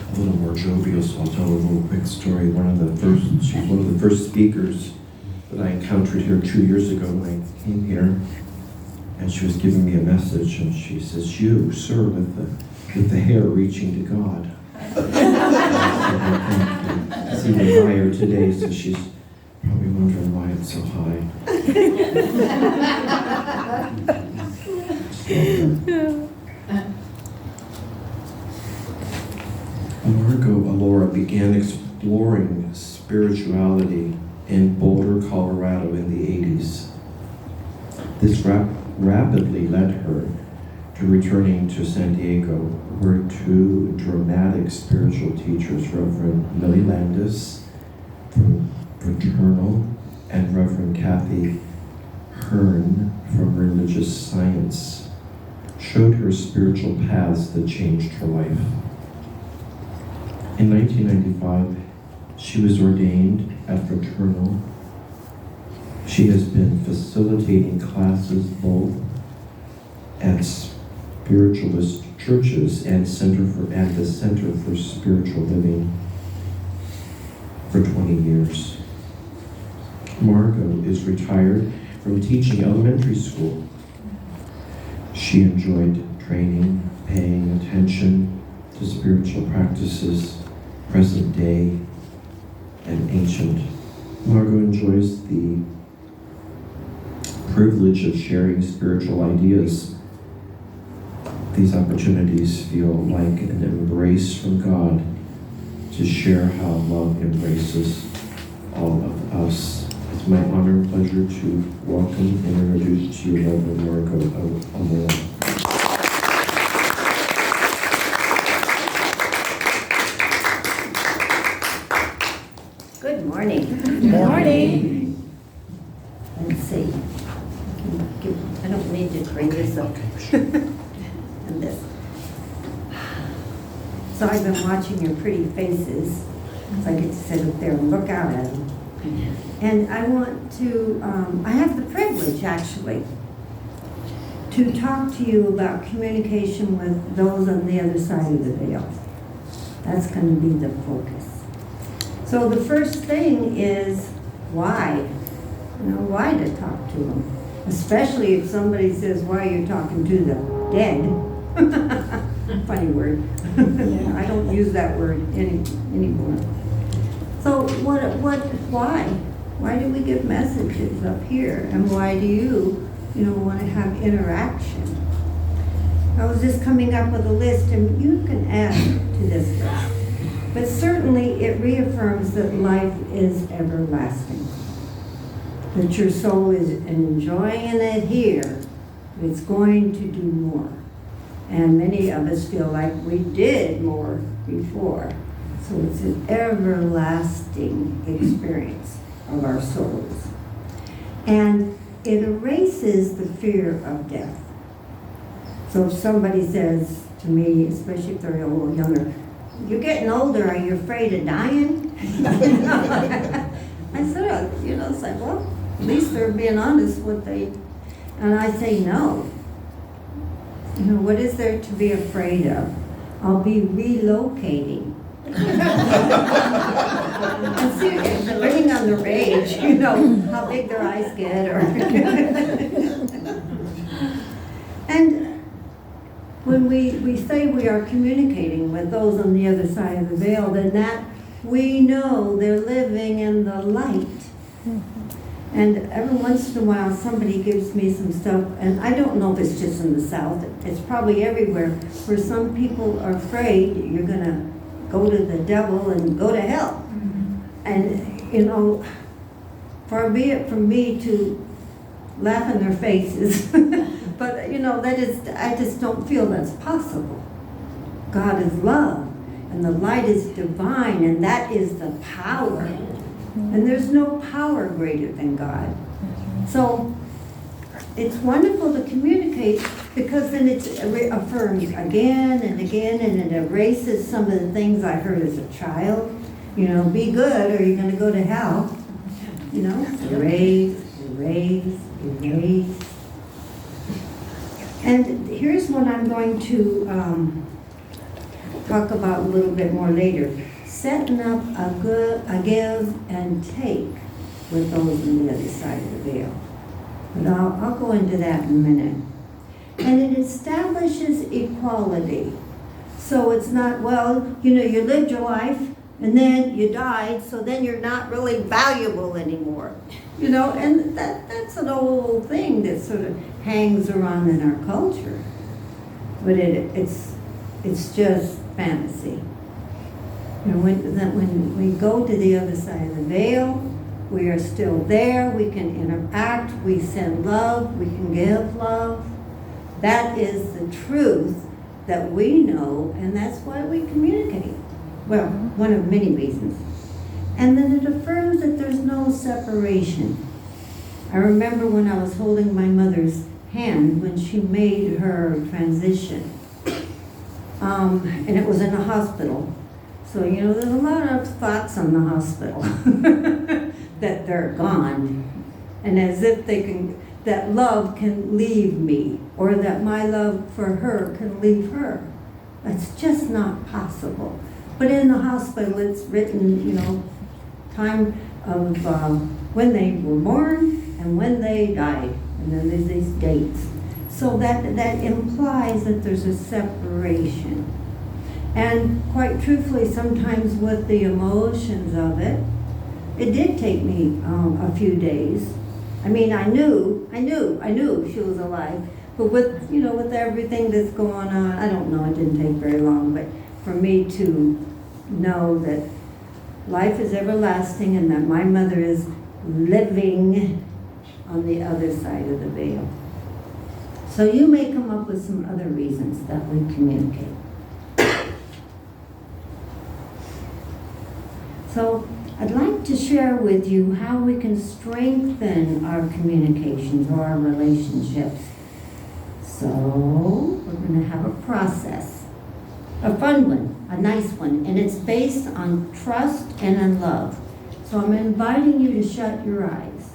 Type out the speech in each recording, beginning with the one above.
a little more jovial, so I'll tell a little quick story. She's one of the first speakers that I encountered here 2 years ago when I came here, and she was giving me a message, and she says, "You, sir, with the hair reaching to God." It's even higher today, so she's probably wondering why it's so high. Margo Alora began exploring spirituality in Boulder, Colorado in the 80s. This rapidly led her to returning to San Diego, where two dramatic spiritual teachers, Reverend Millie Landis from Fraternal and Reverend Kathy Hearn from Religious Science, showed her spiritual paths that changed her life. In 1995, she was ordained at Fraternal. She has been facilitating classes both at spiritualist churches and the Center for Spiritual Living for 20 years. Margo is retired from teaching elementary school. She enjoyed training, paying attention to spiritual practices, present day and ancient. Margo enjoys the privilege of sharing spiritual ideas. These opportunities feel like an embrace from God to share how love embraces all of us. It's my honor and pleasure to welcome and introduce to you Reverend Margo Alora. Good morning. Good morning. Let's see. I don't need to bring this up. And this. So I've been watching your pretty faces, so I get to sit up there and look out at them. And I want to, I have the privilege actually to talk to you about communication with those on the other side of the veil. That's going to be the focus. So the first thing is why? You know, why to talk to them? Especially if somebody says, why are you talking to the dead? Funny word. I don't use that word anymore. So why? Why do we give messages up here? And why do you want to have interaction? I was just coming up with a list, and you can add to this list. But certainly it reaffirms that life is everlasting. That your soul is enjoying it here, but it's going to do more. And many of us feel like we did more before. So it's an everlasting experience of our souls. And it erases the fear of death. So if somebody says to me, especially if they're a little younger, "You're getting older, are you afraid of dying?" I sort of, say, well, at least they're being honest with they, and I say no. What is there to be afraid of? I'll be relocating. And see, depending on their age, how big their eyes get, or and when we say we are communicating with those on the other side of the veil, then that we know they're living in the light. And every once in a while somebody gives me some stuff, and I don't know if it's just in the South, it's probably everywhere, where some people are afraid you're going to go to the devil and go to hell. And, far be it from me to laugh in their faces, but, I just don't feel that's possible. God is love, and the light is divine, and that is the power. And there's no power greater than God. So it's wonderful to communicate, because then it affirms again and again, and it erases some of the things I heard as a child. Be good or you're going to go to hell. Erase. And here's what I'm going to talk about a little bit more later. Setting up a give and take with those on the other side of the veil. But I'll go into that in a minute. And it establishes equality. So it's not, well, you lived your life and then you died, so then you're not really valuable anymore. And that's an old thing that sort of hangs around in our culture. But it's just fantasy. When we go to the other side of the veil, we are still there, we can interact, we send love, we can give love. That is the truth that we know, and that's why we communicate. Well, one of many reasons. And then it affirms that there's no separation. I remember when I was holding my mother's hand when she made her transition. And it was in a hospital. So, there's a lot of thoughts on the hospital that they're gone. And as if that love can leave me, or that my love for her can leave her. That's just not possible. But in the hospital, it's written, time of when they were born and when they died. And then there's these dates. So that implies that there's a separation. And quite truthfully, sometimes with the emotions of it did take me a few days. I mean, I knew she was alive. But with everything that's going on, I don't know, it didn't take very long. But for me to know that life is everlasting and that my mother is living on the other side of the veil. So you may come up with some other reasons that we communicate. So I'd like to share with you how we can strengthen our communications or our relationships. So we're going to have a process, a fun one, a nice one, and it's based on trust and on love. So I'm inviting you to shut your eyes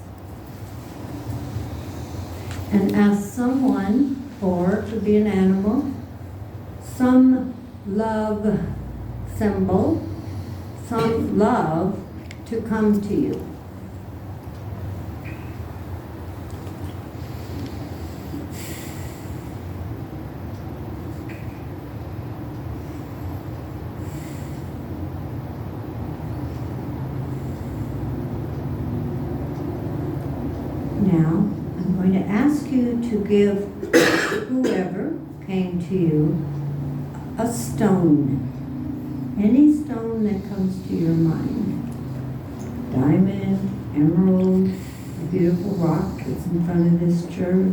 and ask someone, or it could be an animal, some love symbol, some love to come to you. Now, I'm going to ask you to give whoever came to you a stone. Any stone that comes to your mind. Diamond, emerald, a beautiful rock that's in front of this church.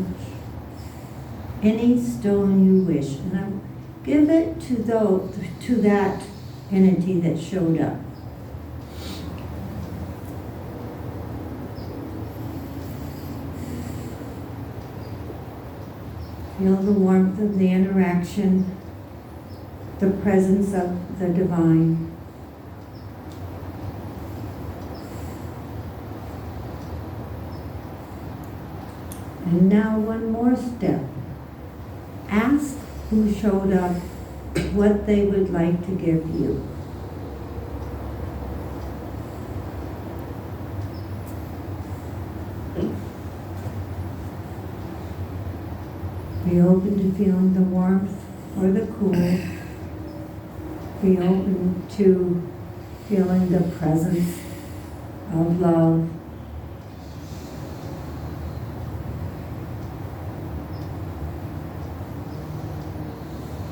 Any stone you wish. And I'll give it to that entity that showed up. Feel the warmth of the interaction, the presence of the divine. And now one more step. Ask who showed up what they would like to give you. Be open to feeling the warmth or the cool. Be open to feeling the presence of love.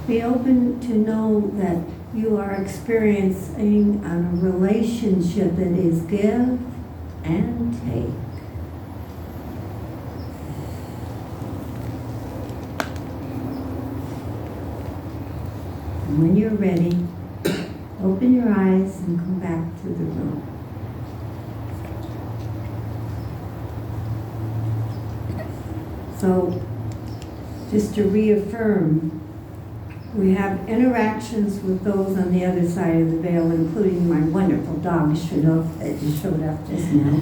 Be open to know that you are experiencing a relationship that is give and take. And when you're ready, open your eyes and come back to the room. So, just to reaffirm, we have interactions with those on the other side of the veil, including my wonderful dog that just showed up just now,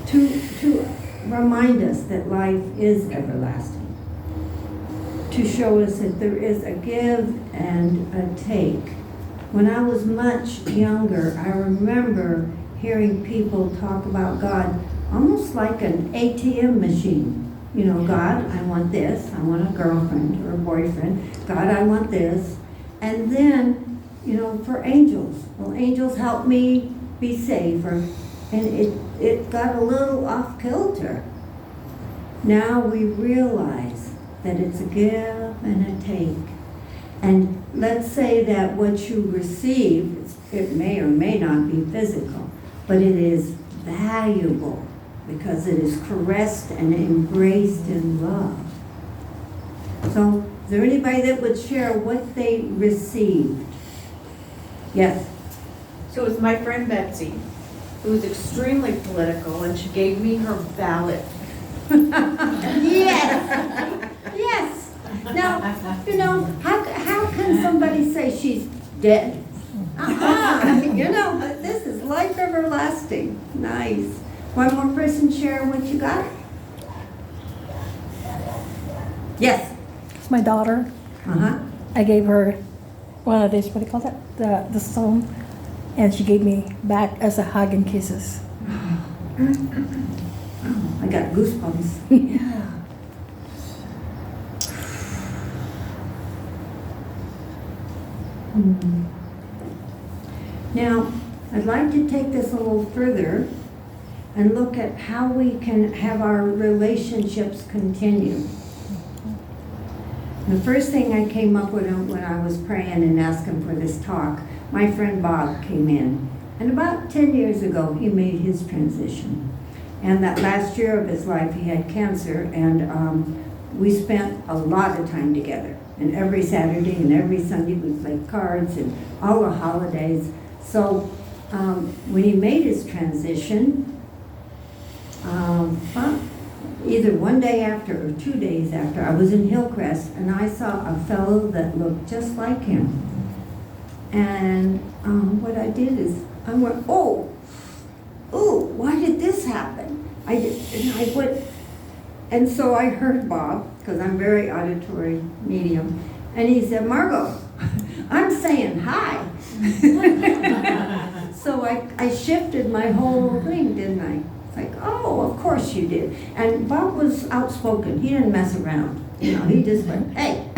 to remind us that life is everlasting. to show us that there is a give and a take. When I was much younger, I remember hearing people talk about God almost like an ATM machine. You know, God, I want this. I want a girlfriend or a boyfriend. God, I want this. And then, you know, for angels. Well, angels help me be safe. And it got a little off kilter. Now we realize that it's a give and a take. And let's say that what you receive, it may or may not be physical, but it is valuable because it is caressed and embraced in love. So, is there anybody that would share what they received? Yes. So it was my friend Betsy, who was extremely political, and she gave me her ballot. Yes. Yes. Now, you know, how can somebody say she's dead? You know, this is life everlasting. Nice. One more person share what you got? Yes. It's my daughter. Uh-huh. I gave her one of these, what do you call that? The stone. And she gave me back as a hug and kisses. I got goosebumps. Yeah. Now, I'd like to take this a little further and look at how we can have our relationships continue. The first thing I came up with when I was praying and asking for this talk, my friend Bob came in. And about 10 years ago, he made his transition. And that last year of his life, he had cancer, and we spent a lot of time together. And every Saturday and every Sunday, we played cards and all the holidays. So when he made his transition, either one day after or 2 days after, I was in Hillcrest, and I saw a fellow that looked just like him. And what I did is, I went, oh, why did this happen? And so I heard Bob, because I'm very auditory medium, and he said, Margo, I'm saying hi. So I shifted my whole thing, didn't I? It's like, oh, of course you did. And Bob was outspoken. He didn't mess around. You know, he just went, hey,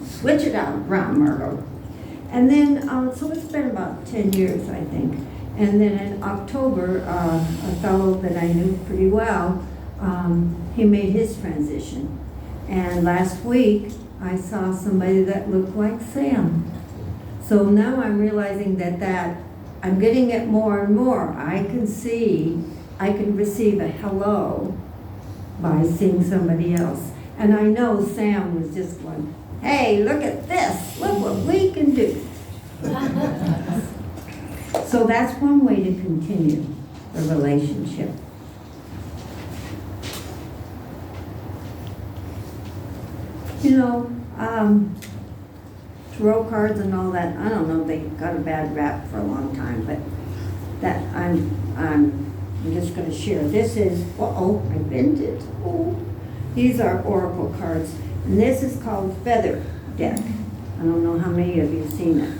switch it out around, Margo. And then, so it's been about 10 years, I think. And then in October, a fellow that I knew pretty well, he made his transition. And last week, I saw somebody that looked like Sam. So now I'm realizing that I'm getting it more and more. I can receive a hello by seeing somebody else. And I know Sam was just going, hey, look at this. Look what we can do. So that's one way to continue the relationship. You know, tarot cards and all that, I don't know, they got a bad rap for a long time, but that I'm just going to share. This is, I bent it. Oh, these are oracle cards, and this is called Feather Deck. I don't know how many of you have seen it.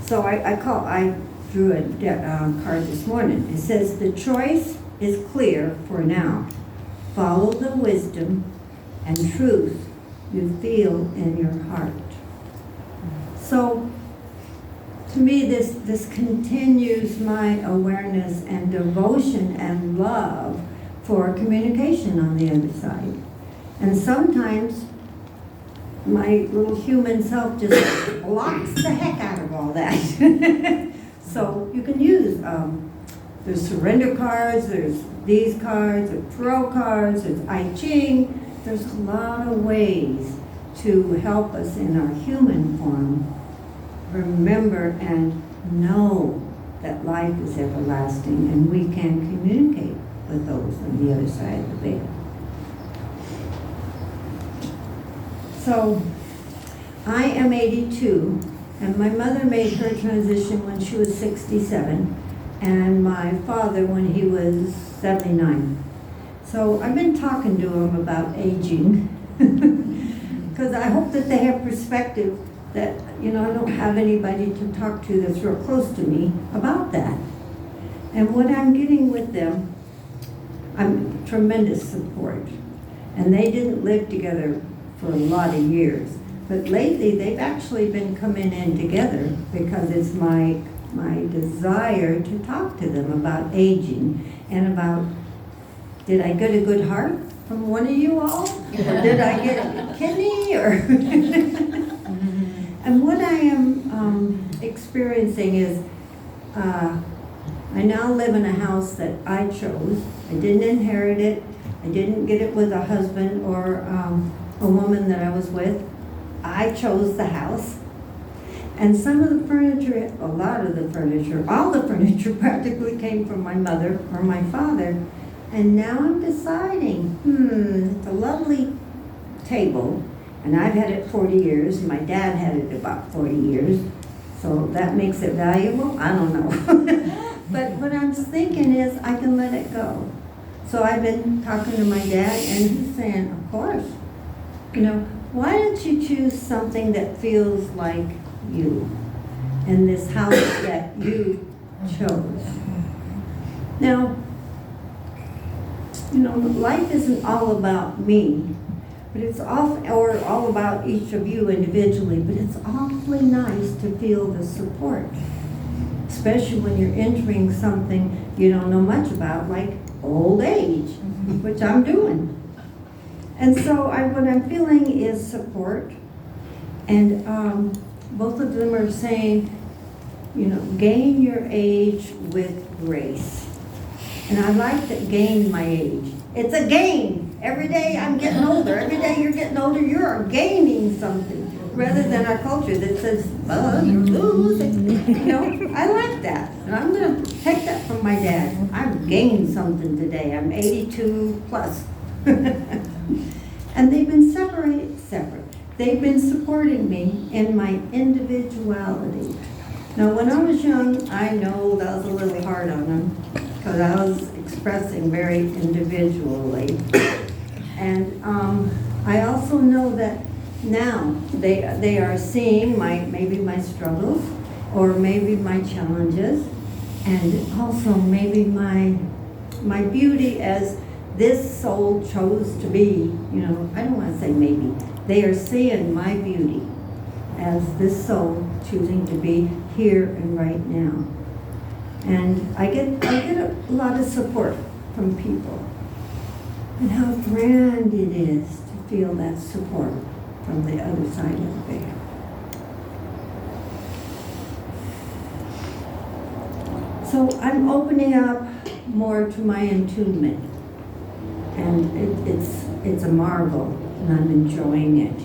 So I drew a card this morning. It says, the choice is clear for now. Follow the wisdom and truth you feel in your heart. So, to me, this continues my awareness and devotion and love for communication on the other side. And sometimes my little human self just blocks the heck out of all that. So you can use, there's surrender cards, there's these cards, there's tarot cards, there's I Ching. There's a lot of ways to help us in our human form remember and know that life is everlasting, and we can communicate with those on the other side of the veil. So, I am 82, and my mother made her transition when she was 67, and my father when he was 79. So I've been talking to him about aging. because I hope that they have perspective that, you know, I don't have anybody to talk to that's real close to me about that. And what I'm getting with them, I'm tremendous support. And they didn't live together for a lot of years. But lately, they've actually been coming in together because it's my desire to talk to them about aging and about, did I get a good heart from one of you all? Or did I get a kidney? Or and what I am experiencing is, I now live in a house that I chose. I didn't inherit it. I didn't get it with a husband or a woman that I was with. I chose the house. And some of the furniture, a lot of the furniture, all the furniture practically came from my mother or my father. And now I'm deciding, it's a lovely table. And I've had it 40 years. My dad had it about 40 years. So that makes it valuable? I don't know. But what I'm thinking is I can let it go. So I've been talking to my dad, and he's saying, of course. You know, why don't you choose something that feels like you and this house that you chose? Now, you know, life isn't all about me, but it's all about each of you individually, but it's awfully nice to feel the support, especially when you're entering something you don't know much about, like old age, which I'm doing. And so what I'm feeling is support. And both of them are saying, you know, gain your age with grace. And I like to gain my age. It's a gain. Every day I'm getting older. Every day you're getting older, you're gaining something. Rather than our culture that says, well, you're losing. You know, I like that. And I'm going to take that from my dad. I've gained something today. I'm 82 plus. And they've been separate. They've been supporting me in my individuality. Now, when I was young, I know that was a little hard on them because I was expressing very individually. And I also know that now they are seeing maybe my struggles or maybe my challenges and also maybe my beauty as this soul chose to be. You know, I don't want to say maybe. They are seeing my beauty as this soul choosing to be here and right now. And I get a lot of support from people. And how grand it is to feel that support from the other side of the veil. So I'm opening up more to my attunement. And it's a marvel, and I'm enjoying it.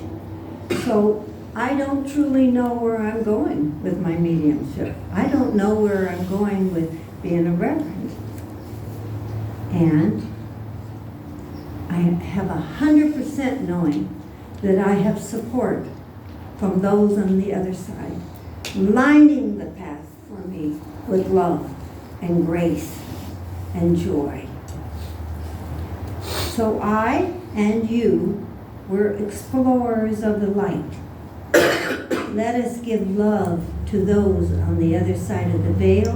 So I don't truly know where I'm going with my mediumship. I don't know where I'm going with being a reverend. And I have 100% knowing that I have support from those on the other side, lining the path for me with love and grace and joy. So I and you were explorers of the light. Let us give love to those on the other side of the veil,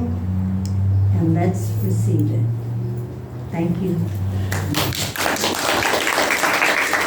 and let's receive it. Thank you.